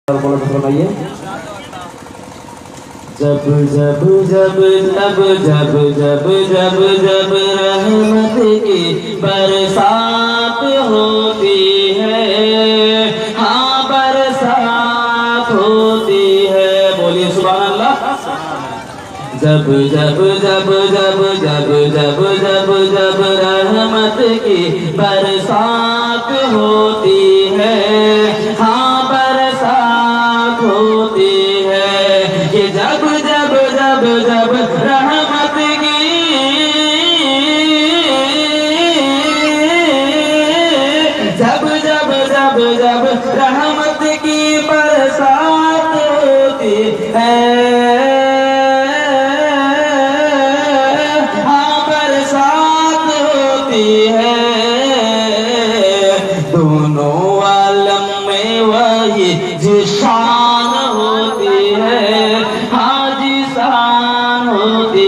सुनाइए। जब जब जब जब जब जब जब जब रहमत की बरसात होती है, हाँ बरसात होती है, बोलिए सुभान अल्लाह। जब जब जब जब जब जब जब जब रहमत की बरसात होती है, हाँ बरसात होती है। ये जब जब जब जब रहमत की जब जब जब जब रहमत की बरसात होती है, दोनों आलम में वही जिशान होती है, हाँ जिशान होती